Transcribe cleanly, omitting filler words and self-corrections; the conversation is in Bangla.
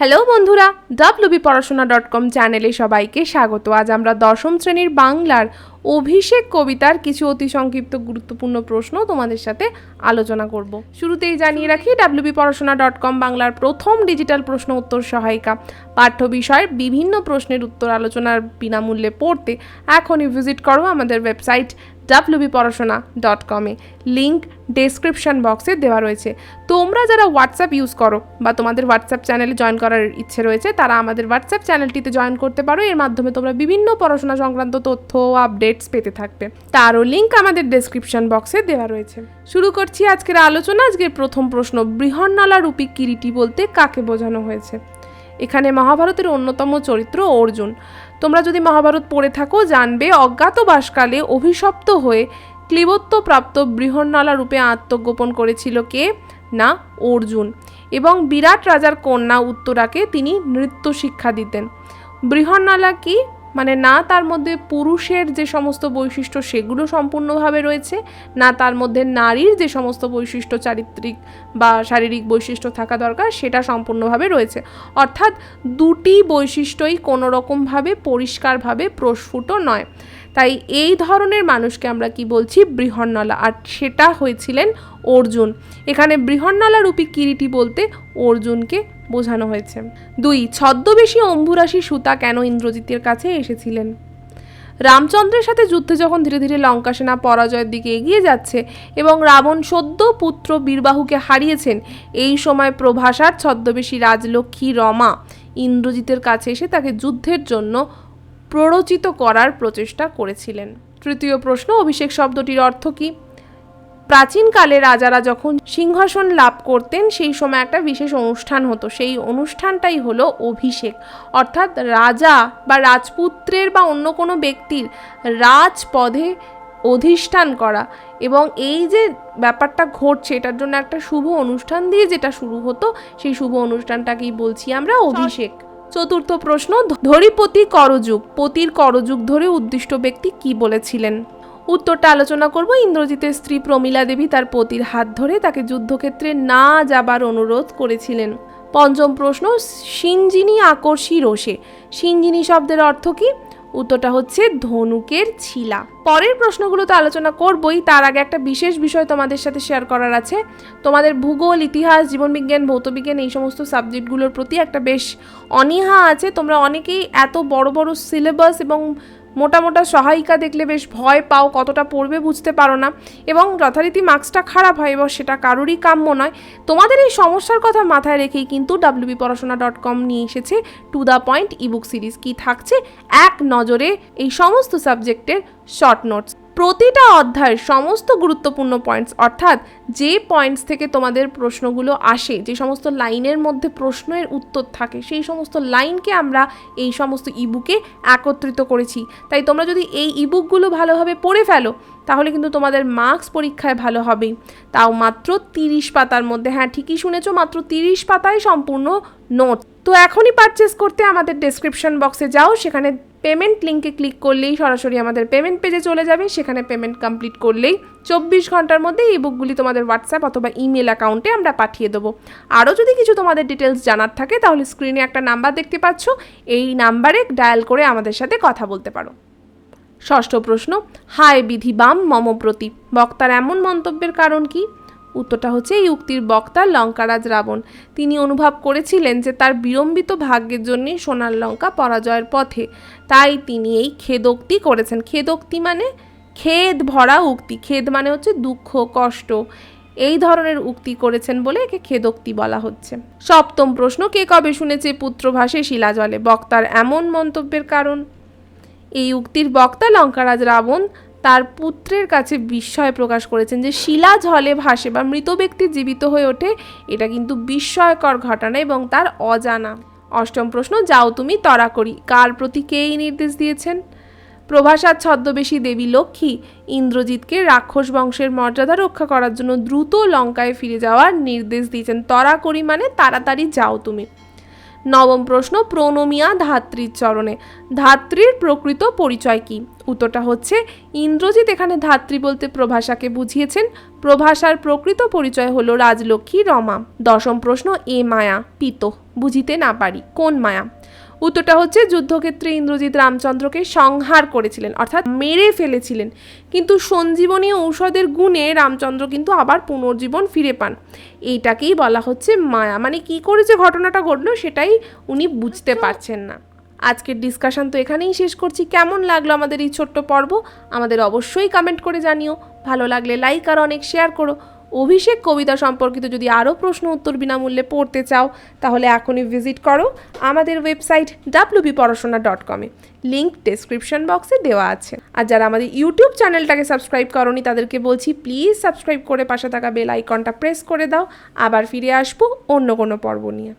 হ্যালো বন্ধুরা, wbporashona.com চ্যানেলে সবাইকে স্বাগত। আজ আমরা দশম শ্রেণীর বাংলার অভিষেক কবিতার কিছু অতি সংক্ষিপ্ত গুরুত্বপূর্ণ প্রশ্ন তোমাদের সাথে আলোচনা করব। শুরুতেই জানিয়ে রাখি, wbporashona.com বাংলার প্রথম ডিজিটাল প্রশ্ন উত্তর সহায়িকা। পাঠ্য বিষয়ের বিভিন্ন প্রশ্নের উত্তর আলোচনার বিনামূল্যে পড়তে এখনই ভিজিট করো আমাদের ওয়েবসাইট wbporashona.com-এ। লিঙ্ক ডেসক্রিপশন বক্সে দেওয়া রয়েছে। তোমরা যারা হোয়াটসঅ্যাপ ইউজ করো বা তোমাদের হোয়াটসঅ্যাপ চ্যানেলে জয়েন করার ইচ্ছে রয়েছে, তারা আমাদের হোয়াটসঅ্যাপ চ্যানেলটিতে জয়েন করতে পারো। এর মাধ্যমে তোমরা বিভিন্ন পড়াশোনা সংক্রান্ত তথ্য আপডেটস পেতে থাকবে। তারও লিঙ্ক আমাদের ডেসক্রিপশন বক্সে দেওয়া রয়েছে। শুরু করছি আজকের আলোচনা। আজকের প্রথম প্রশ্ন, বৃহন্নলা রূপী কিরীটি বলতে কাকে বোঝানো হয়েছে? এখানে মহাভারতের অন্যতম চরিত্র অর্জুন। তোমরা যদি মহাভারত পড়ে থাকো জানবে, অজ্ঞাতবাসকালে অভিশপ্ত হয়ে ক্লীবত্বপ্রাপ্ত বৃহন্নলা রূপে আত্মগোপন করেছিল কে? না, অর্জুন। এবং বিরাট রাজার কন্যা উত্তরাকে তিনি নৃত্য শিক্ষা দিতেন। বৃহন্নলা কি? মানে না তার মধ্যে পুরুষের যে সমস্ত বৈশিষ্ট্য সেগুলো সম্পূর্ণভাবে রয়েছে, না তার মধ্যে নারীর যে সমস্ত বৈশিষ্ট্য চারিত্রিক বা শারীরিক বৈশিষ্ট্য থাকা দরকার সেটা সম্পূর্ণভাবে রয়েছে। অর্থাৎ দুটি বৈশিষ্ট্যই কোনো রকমভাবে পরিষ্কারভাবে প্রস্ফুট নয়। তাই এই ধরনের মানুষকে আমরা কি বলছি? বৃহন্নলা। আর সেটা হয়েছিলেন অর্জুন। এখানে বৃহন্নলা রূপী কিরীটি বলতে অর্জুনকে বোঝানো হয়েছে। 2. ছদ্মবেশী অম্বুরাশি সুতা কেন ইন্দ্রজিতের কাছে এসেছিলেন? রামচন্দ্রের সাথে যুদ্ধে যখন ধীরে ধীরে লঙ্কা সেনা পরাজয়ের দিকে এগিয়ে যাচ্ছে এবং রাবণ সদ্য পুত্র বীরবাহুকে হারিয়েছেন, এই সময় প্রভাসার ছদ্মবেশী রাজলক্ষ্মী রমা ইন্দ্রজিতের কাছে এসে তাকে যুদ্ধের জন্য প্ররোচিত করার প্রচেষ্টা করেছিলেন। তৃতীয় প্রশ্ন, অভিষেক শব্দটির অর্থ কী? প্রাচীনকালে রাজারা যখন সিংহাসন লাভ করতেন সেই সময় একটা বিশেষ অনুষ্ঠান হতো, সেই অনুষ্ঠানটাই হলো অভিষেক। অর্থাৎ রাজা বা রাজপুত্রের বা অন্য কোনো ব্যক্তির রাজপদে অধিষ্ঠান করা। এবং এই যে ব্যাপারটা ঘটছে এটার জন্য একটা শুভ অনুষ্ঠান দিয়ে যেটা শুরু হতো, সেই শুভ অনুষ্ঠানটাকেই বলছি আমরা অভিষেক। চতুর্থ প্রশ্ন, ধরিপতি করযুগ, পতির করযুগ ধরে উদ্দিষ্ট ব্যক্তি কি বলেছিলেন? উত্তরটা আলোচনা করব। ইন্দ্রজিতের স্ত্রী প্রমীলা দেবী তার পতির হাত ধরে তাকে যুদ্ধক্ষেত্রে না যাবার অনুরোধ করেছিলেন। পঞ্চম প্রশ্ন, সিঞ্জিনী আকর্ষী রোষে, সিঞ্জিনী শব্দের অর্থ কি? উত্তরটা হচ্ছে ধনুকের ছিলা। পরের প্রশ্নগুলো তো আলোচনা করবই, তার আগে একটা বিশেষ বিষয় তোমাদের সাথে শেয়ার করার আছে। তোমাদের ভূগোল, ইতিহাস, জীবনবিজ্ঞান, ভৌতবিজ্ঞান এই সমস্ত সাবজেক্টগুলোর প্রতি একটা বেশ অনীহা আছে। তোমরা অনেকেই এত বড় বড় সিলেবাস এবং মোটা মোটা সহায়িকা দেখলে বেশ ভয় পাও, কতটা পড়বে বুঝতে পারো না এবং যথারীতি মার্কসটা খারাপ হয় এবং সেটা কারোরই কাম্য নয়। তোমাদের এই সমস্যার কথা মাথায় রেখেই কিন্তু wbporashona.com নিয়ে এসেছে to the point ebook series. কি থাকছে? এক নজরে এই সমস্ত সাবজেক্টের শর্ট নোটস, প্রতিটা অধ্যায়ের সমস্ত গুরুত্বপূর্ণ পয়েন্টস, অর্থাৎ যে পয়েন্টস থেকে তোমাদের প্রশ্নগুলো আসে, যে সমস্ত লাইনের মধ্যে প্রশ্নের উত্তর থাকে, সেই সমস্ত লাইনকে আমরা এই সমস্ত ইবুকে একত্রিত করেছি। তাই তোমরা যদি এই ইবুকগুলো ভালোভাবে পড়ে ফেলো তাহলে কিন্তু তোমাদের মার্কস পরীক্ষায় ভালো হবেই, তাও মাত্র 30 পাতার মধ্যে। হ্যাঁ, ঠিকই শুনেছো, মাত্র 30 পাতায় সম্পূর্ণ নোট। তো এখনই পারচেস করতে আমাদের ডেসক্রিপশন বক্সে যাও, সেখানে পেমেন্ট লিঙ্কে ক্লিক করলেই সরাসরি আমাদের পেমেন্ট পেজে চলে যাবে। সেখানে পেমেন্ট কমপ্লিট করলেই 24 ঘন্টার মধ্যে এই বুকগুলি তোমাদের হোয়াটসঅ্যাপ অথবা ইমেল অ্যাকাউন্টে আমরা পাঠিয়ে দেবো। আরও যদি কিছু তোমাদের ডিটেলস জানার থাকে তাহলে স্ক্রিনে একটা নাম্বার দেখতে পাচ্ছ, এই নাম্বারে ডায়াল করে আমাদের সাথে কথা বলতে পারো। ষষ্ঠ প্রশ্ন, হায় বিধিবাম মম প্রতি, বক্তার এমন মন্তব্যের কারণ কি? উত্তরটা হচ্ছে, এই উক্তির বক্তা লঙ্কারাজ রাবণ। তিনি অনুভব করেছিলেন যে তার বিলম্বিত ভাগ্যের জন্যই সোনার লঙ্কা পরাজয়ের পথে, তাই তিনি এই খেদোক্তি করেছেন। খেদোক্তি মানে খেদ ভরা উক্তি, খেদ মানে হচ্ছে দুঃখ, কষ্ট, এই ধরনের উক্তি করেছেন বলে একে খেদোক্তি বলা হচ্ছে। সপ্তম প্রশ্ন, কে কবে শুনেছে পুত্র ভাসে শিলা জলে, বক্তার এমন মন্তব্যের কারণ? এই উক্তির বক্তা লঙ্কারাজ রাবণ তার পুত্রের কাছে বিস্ময় প্রকাশ করেছেন যে শিলা জলে ভাসে বা মৃত ব্যক্তি জীবিত হয়ে ওঠে, এটা কিন্তু বিস্ময়কর ঘটনা এবং তার অজানা। অষ্টম প্রশ্ন, যাও তুমি তরা করি, কার প্রতি কে এই নির্দেশ দিয়েছেন? প্রভাসার ছদ্মবেশী দেবী লক্ষ্মী ইন্দ্রজিৎকে রাক্ষস বংশের মর্যাদা রক্ষা করার জন্য দ্রুত লঙ্কায় ফিরে যাওয়ার নির্দেশ দিয়েছেন। তরা করি মানে তাড়াতাড়ি যাও তুমি। নবম প্রশ্ন, প্রণমিয়া ধাত্রীর চরণে, ধাত্রীর প্রকৃত পরিচয় কি? উত্তরটা হচ্ছে ইন্দ্রজিৎ এখানে ধাত্রী বলতে প্রভাষাকে বুঝিয়েছেন। প্রভাষার প্রকৃত পরিচয় হলো রাজলক্ষ্মী রমা। দশম প্রশ্ন, এ মায়া পিত বুঝিতে না পারি, কোন মায়া? উত্তরটা হচ্ছে যুদ্ধক্ষেত্রে ইন্দ্রজিৎ রামচন্দ্রকে সংহার করেছিলেন, অর্থাৎ মেরে ফেলেছিলেন, কিন্তু সঞ্জীবনী ঔষধের গুণে রামচন্দ্র কিন্তু আবার পুনর্জীবন ফিরে পান। এইটাকেই বলা হচ্ছে মায়া। মানে কি করে যে ঘটনাটা ঘটলো সেটাই উনি বুঝতে পারছেন না। আজকের ডিসকাশন তো এখানেই শেষ করছি। কেমন লাগলো আমাদের এই ছোট্ট পর্ব আমাদের অবশ্যই কমেন্ট করে জানিও। ভালো লাগলে লাইক আর অনেক শেয়ার করো। অভিষেক কবিতা সম্পর্কিত যদি আরও প্রশ্ন উত্তর বিনামূল্যে পড়তে চাও তাহলে এখনই ভিজিট করো আমাদের ওয়েবসাইট wbporashona.com-এ, লিঙ্ক ডেসক্রিপশন বক্সে দেওয়া আছে। আর যারা আমাদের ইউটিউব চ্যানেলটাকে সাবস্ক্রাইব করোনি তাদেরকে বলছি প্লিজ সাবস্ক্রাইব করে পাশে থাকা বেল আইকনটা প্রেস করে দাও। আবার ফিরে আসবো অন্য কোনো পর্ব নিয়ে।